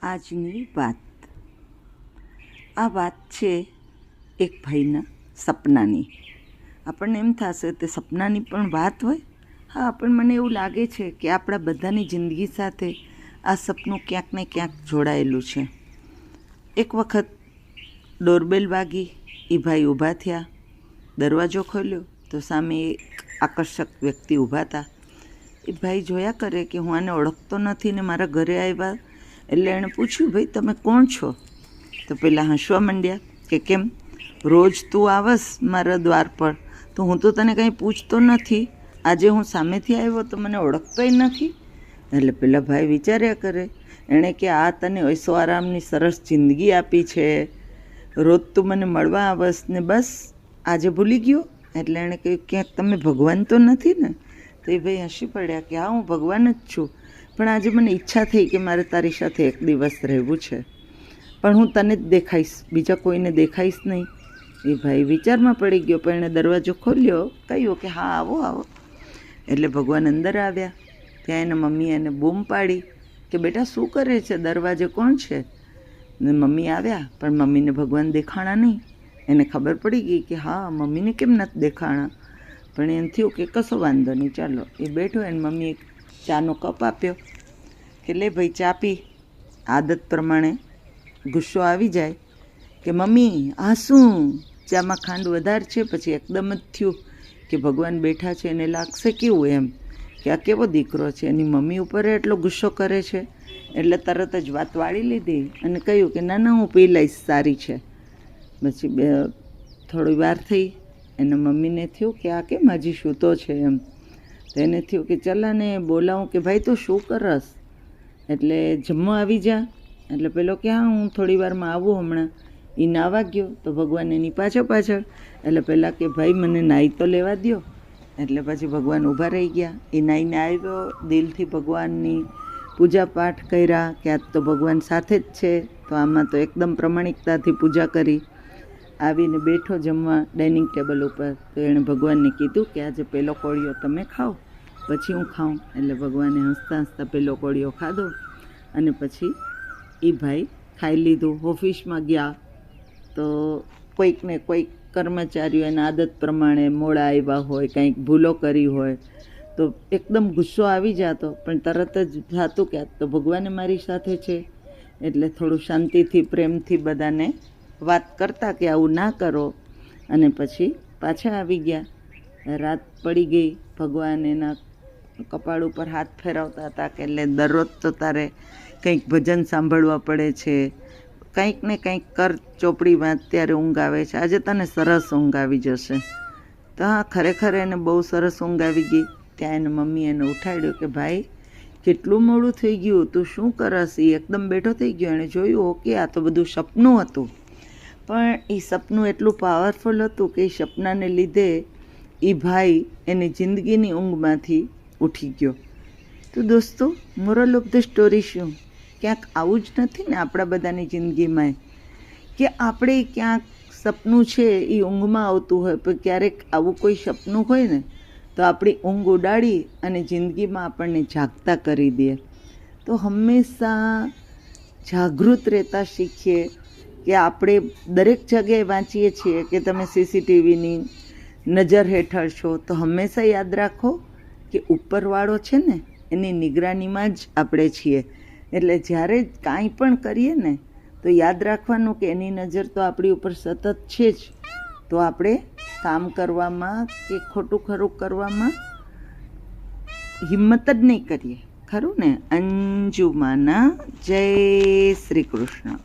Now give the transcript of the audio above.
આજની વાત આ વાત છે એક ભાઈના સપનાની. આપણને એમ થશે તે સપનાની પણ વાત હોય. હા, પણ મને એવું લાગે છે કે આપણા બધાની જિંદગી સાથે આ સપનું ક્યાંક ને ક્યાંક જોડાયેલું છે. એક વખત ડોરબેલ વાગી, એ ભાઈ ઊભા થયા, દરવાજો ખોલ્યો તો સામે એક આકર્ષક વ્યક્તિ ઊભા હતા. એ ભાઈ જોયા કરે કે હું આને ઓળખતો નથી ને મારા ઘરે આવ્યા, એટલે એણે પૂછ્યું, ભાઈ તમે કોણ છો? તો પેલા હસવા માંડ્યા કે કેમ, રોજ તું આવસ મારા દ્વાર પર તો હું તો તને કંઈ પૂછતો નથી, આજે હું સામેથી આવ્યો તો મને ઓળખતોય નથી. એટલે પેલા ભાઈ વિચાર્યા કરે, એણે કે આ તને ऐशो આરામની સરસ જિંદગી આપી છે, રોજ તું મને મળવા આવસ ને બસ આજે ભૂલી ગયો. એટલે એણે કહ્યું, ક્યાંક તમે ભગવાન તો નથી ને? તો એ ભાઈ હસી પડ્યા કે હા, હું ભગવાન જ છું, પણ આજે મને ઈચ્છા થઈ કે મારે તારી સાથે એક દિવસ રહેવું છે, પણ હું તને જ દેખાઈશ, બીજા કોઈને દેખાઈશ નહીં. એ ભાઈ વિચારમાં પડી ગયો, પણ એણે દરવાજો ખોલ્યો, કહ્યું કે હા આવો આવો. એટલે ભગવાન અંદર આવ્યા. ત્યાં એના મમ્મીએ એને બૂમ પાડી કે બેટા શું કરે છે, દરવાજે કોણ છે? ને મમ્મી આવ્યા, પણ મમ્મીને ભગવાન દેખાણા નહીં. એને ખબર પડી ગઈ કે હા, મમ્મીને કેમ નથી દેખાણા. પણ એમ થયું કે કશો વાંધો નહીં, ચાલો. એ બેઠો, એને મમ્મીએ ચાનો કપ આપ્યો કે લે ભાઈ ચા પી. આદત પ્રમાણે ગુસ્સો આવી જાય કે મમ્મી આ શું, ચામાં ખાંડ વધારે છે. પછી એકદમ જ થયું કે ભગવાન બેઠા છે, એને લાગશે કેવું એમ કે આ કેવો દીકરો છે, એની મમ્મી ઉપર એટલો ગુસ્સો કરે છે. એટલે તરત જ વાત વાળી લીધી અને કહ્યું કે ના ના, હું પી લઈશ, સારી છે. પછી થોડી વાર થઈ, એના મમ્મીને થયું કે આ કેમ હજી સૂતો છે એમ. તો એને થયું કે ચલાને બોલાવું કે ભાઈ તું શું કરસ, એટલે જમવા આવી જા. એટલે પેલો કે હા, હું થોડી વારમાં આવું હમણાં. એ નાવા ગયો તો ભગવાન એની પાછળ. એટલે પહેલાં કે ભાઈ મને નાહી તો લેવા દ્યો. એટલે પછી ભગવાન ઊભા રહી ગયા. એ નાહીને આવ્યો, દિલથી ભગવાનની પૂજા પાઠ કર્યા કે આજ તો ભગવાન સાથે જ છે, તો આમાં તો એકદમ પ્રમાણિકતાથી પૂજા કરી. આવીને બેઠો જમવા ડાઇનિંગ ટેબલ ઉપર. તો એણે ભગવાનને કીધું કે આજે પેલો કોળિયો તમે ખાઓ, પછી હું ખાઉં. એટલે ભગવાને હસતા હસતા પેલો કોળિયો ખાધો અને પછી એ ભાઈ ખાઈ લીધું. ઓફિસમાં ગયા તો કોઈક ને કોઈક કર્મચારીઓ એના આદત પ્રમાણે મોડા આવ્યા હોય, કંઈક ભૂલો કરી હોય તો એકદમ ગુસ્સો આવી જતો, પણ તરત જ થતું કે આજ તો ભગવાને મારી સાથે છે. એટલે થોડું શાંતિથી પ્રેમથી બધાને વાત કરતા કે આવું ના કરો. અને પછી પાછા આવી ગયા. રાત પડી ગઈ. ભગવાન એના કપાળ ઉપર હાથ ફેરવતા હતા કે એટલે દરરોજ તો તારે કંઈક ભજન સાંભળવા પડે છે, કંઈક ને કંઈક કર, ચોપડીમાં ત્યારે ઊંઘ આવે છે, આજે તને સરસ ઊંઘ આવી જશે. તો હા, ખરેખર એને બહુ સરસ ઊંઘ આવી ગઈ. ત્યાં એને મમ્મી એને ઉઠાડ્યો કે ભાઈ કેટલું મોડું થઈ ગયું, તું શું કરસ? એ એકદમ બેઠો થઈ ગયો. એણે જોયું ઓકે આ તો બધું સપનું હતું. પણ એ સપનું એટલું પાવરફુલ હતું કે એ સપનાને લીધે એ ભાઈ એની જિંદગીની ઊંઘમાંથી ઉઠી ગયો. તો દોસ્તો, મોરલ ઓફ ધ સ્ટોરી શું? ક્યાંક આવું જ નથી ને આપણા બધાની જિંદગીમાં કે આપણે ક્યાંક સપનું છે એ ઊંઘમાં આવતું હોય, પણ ક્યારેક આવું કોઈ સપનું હોય ને તો આપણી ઊંઘ ઉડાડી અને જિંદગીમાં આપણને જાગતા કરી દે. તો હંમેશા જાગૃત રહેતા શીખીએ કે આપણે દરેક જગ્યાએ વાંચીએ છીએ કે તમે CCTVની નજર હેઠળ છો, તો હંમેશા યાદ રાખો કે ઉપરવાળો છે ને એની નિગરાનીમાં જ આપણે છીએ. એટલે જ્યારે કાંઈ પણ કરીએ ને તો યાદ રાખવાનું કે એની નજર તો આપણી ઉપર સતત છે જ. તો આપણે કામ કરવામાં કે ખોટું ખરું કરવામાં હિંમત જ નહીં કરીએ, ખરું ને? અંજુમાના જય શ્રી કૃષ્ણ.